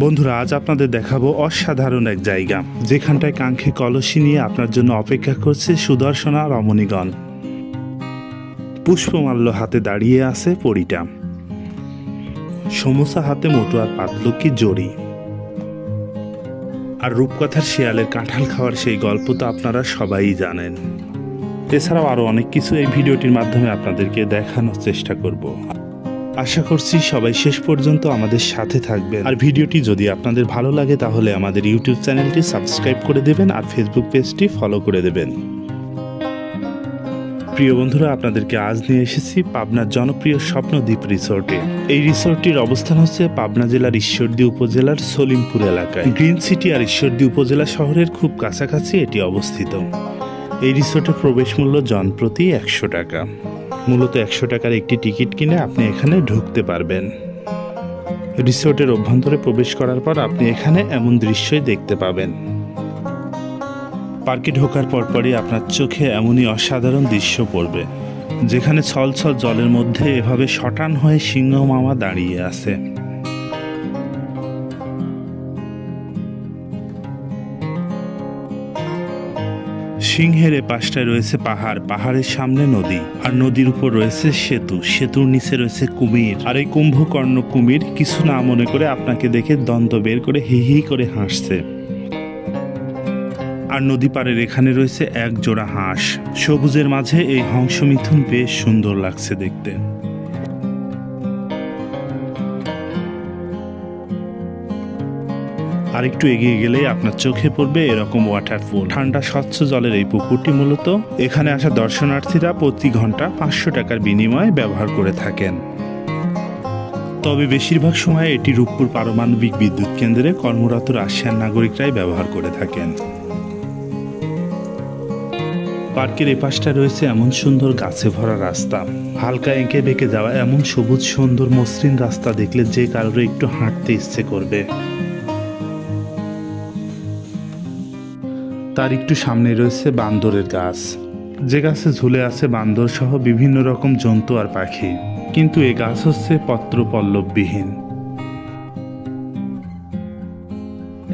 বন্ধুরা, আজ আপনাদের দেখাবো অসাধারণ এক জায়গা, যেখানটায় কাঙ্ক্ষে কলসি নিয়ে আপনার জন্য অপেক্ষা করছে সুদর্শনা রমণীগণ। পুষ্পমাল্য হাতে দাঁড়িয়ে আছে পরীটা, সমোসা হাতে মোটু আর পাতলুকি জড়ি, আর রূপকথার শিয়ালের কাঁঠাল খাওয়ার সেই গল্প তো আপনারা সবাই জানেন। এছাড়াও আরও অনেক কিছু এই ভিডিওটির মাধ্যমে আপনাদেরকে দেখানোর চেষ্টা করব। আশা করছি সবাই শেষ পর্যন্ত আমাদের সাথে থাকবেন। আর ভিডিওটি যদি আপনাদের ভালো লাগে তাহলে আমাদের ইউটিউব চ্যানেলটি সাবস্ক্রাইব করে দেবেন আর ফেসবুক পেজটি ফলো করে দেবেন। প্রিয় বন্ধুরা, আপনাদেরকে আজ নিয়ে এসেছি পাবনার জনপ্রিয় স্বপ্নদ্বীপ রিসোর্টে। এই রিসোর্টটির অবস্থান হচ্ছে পাবনা জেলার ঈশ্বরদী উপজেলার সলিমপুর এলাকায়। গ্রিন সিটি আর ঈশ্বরদী উপজেলা শহরের খুব কাছাকাছি এটি অবস্থিত। এই রিসোর্টের প্রবেশ মূল্য জনপ্রতি 100 টাকা। মূলত 100 টাকার একটি টিকিট কিনে আপনি এখানে ঢুকতে পারবেন। রিসোর্টের অভ্যন্তরে প্রবেশ করার পর আপনি এখানে এমন দৃশ্যই দেখতে পাবেন। পার্কে ঢোকার পরপরই আপনার চোখে এমনই অসাধারণ দৃশ্য পড়বে, যেখানে ছলছল জলের মধ্যে এভাবে শটান হয়ে সিংহ মামা দাঁড়িয়ে আছে। সিংহের এ পাশটায় রয়েছে পাহাড়, পাহাড়ের সামনে নদী, আর নদীর উপর রয়েছে সেতু, সেতুর নিচে রয়েছে কুমির। আর এই কুম্ভকর্ণ কুমির কিছু না মনে করে আপনাকে দেখে দন্ত বের করে হি হি করে হাসছে। আর নদী পাড়ের এখানে রয়েছে এক জোড়া হাঁস, সবুজের মাঝে এই হংস মিথুন বেশ সুন্দর লাগছে দেখতে। আর একটু এগিয়ে গেলেই আপনার চোখে পড়বে এরকম ওয়াটারফল। ঠান্ডা স্বচ্ছ জলের এই পুকুরটি মূলত এখানে আসা দর্শনার্থীরা প্রতি ঘন্টা 500 টাকার বিনিময়ে ব্যবহার করে থাকেন। তবে বেশিরভাগ সময় এটি রূপপুর পারমাণবিক বিদ্যুৎ কেন্দ্রে কর্মরত রাশিয়ান নাগরিকরাই ব্যবহার করে থাকেন। পার্কের এপাশটা রয়েছে এমন সুন্দর গাছে ভরা রাস্তা, হালকা এঁকে বেঁকে যাওয়া এমন সবুজ সুন্দর মসৃণ রাস্তা দেখলে যে কারোর একটু হাঁটতে ইচ্ছে করবে। তার একটু সামনে রয়েছে বান্দরের গাছ, যে গাছে ঝুলে আছে বান্দর সহ বিভিন্ন রকম জন্তু আর পাখি, কিন্তু এই গাছ হচ্ছে পত্র পল্লববিহীন।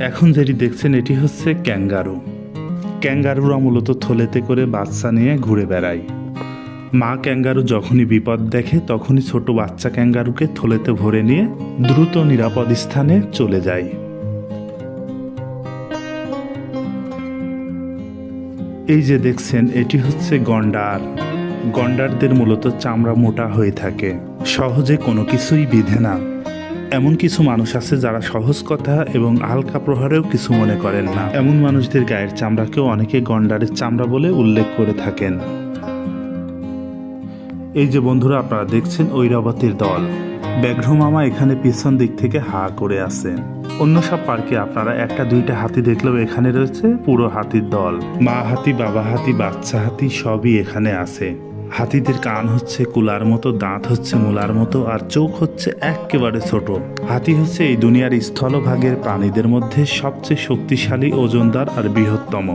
এখন যেটি দেখছেন এটি হচ্ছে ক্যাঙ্গারু। ক্যাঙ্গারুরা মূলত থলেতে করে বাচ্চা নিয়ে ঘুরে বেড়ায়। মা ক্যাঙ্গারু যখনই বিপদ দেখে তখনই ছোট বাচ্চা ক্যাঙ্গারুকে থলেতে ভরে নিয়ে দ্রুত নিরাপদ স্থানে চলে যায়। এই যে দেখছেন এটি হচ্ছে গন্ডার। গন্ডারদের মূলত চামড়া মোটা হয়ে থাকে, সহজে কোনো কিছুই বিধে না। এমন কিছু মানুষ আছে যারা সহজ কথা এবং হালকা প্রহারেও কিছু মনে করেন না। এমন মানুষদের গায়ের চামড়াকেও অনেকে গন্ডারের চামড়া বলে উল্লেখ করে থাকেন। এই যে বন্ধুরা, আপনারা দেখছেন ঐরাবতীর দল। ব্যাঘ্র মামা এখানে পিছন দিক থেকে হা করে আছে। অন্য সব পার্কে আপনারা একটা দুইটা হাতি দেখলেও এখানে রয়েছে পুরো হাতির দল। মা হাতি, বাবা হাতি, বাচ্চা হাতি সবই এখানে আছে। হাতিদের কান হচ্ছে কুলার মতো, দাঁত হচ্ছে মূলার মতো, আর চোখ হচ্ছে একেবারে ছোট। হাতি হচ্ছে এই দুনিয়ার স্থলভাগের প্রাণীদের মধ্যে সবচেয়ে শক্তিশালী, ওজনদার আর বৃহত্তম।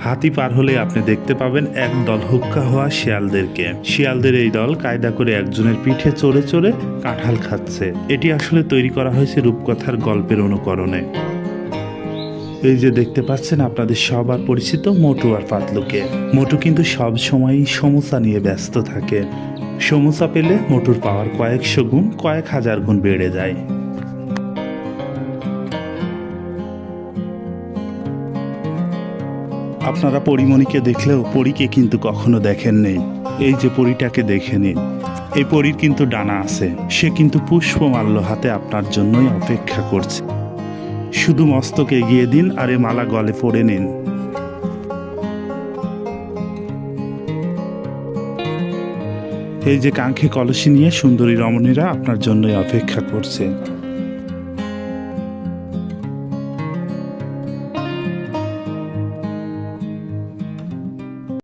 হাতি পার হলে আপনি দেখতে পাবেন এক দল হুক্কা হওয়া শিয়ালদেরকে। শিয়ালদের এই দল কায়দা করে একজনের পিঠে চড়ে চড়ে কাঁঠাল খাচ্ছে। এটি আসলে তৈরি করা হয়েছে রূপকথার গল্পের অনুকরণে। এই যে দেখতে পাচ্ছেন আপনাদের সবার পরিচিত মোটু আর পাতলুকে। মোটু কিন্তু সব সময়ই সমোসা নিয়ে ব্যস্ত থাকে। সমোসা পেলে মোটুর পাওয়ার কয়েকশো গুণ, কয়েক হাজার গুণ বেড়ে যায়। আপনারা পরীমণিকে দেখলেও পরীকে কিন্তু কখনো দেখেন নেই। এই যে পরীটাকে দেখে নিন, এই পরীর কিন্তু ডানা আছে। সে কিন্তু পুষ্পমাল্য হাতে আপনার জন্যই অপেক্ষা করছে। শুধু মস্তকে এগিয়ে দিন আর এ মালা গলে পড়ে নিন। এই যে কাঙ্ক্ষে কলসি নিয়ে সুন্দরী রমণীরা আপনার জন্যই অপেক্ষা করছে।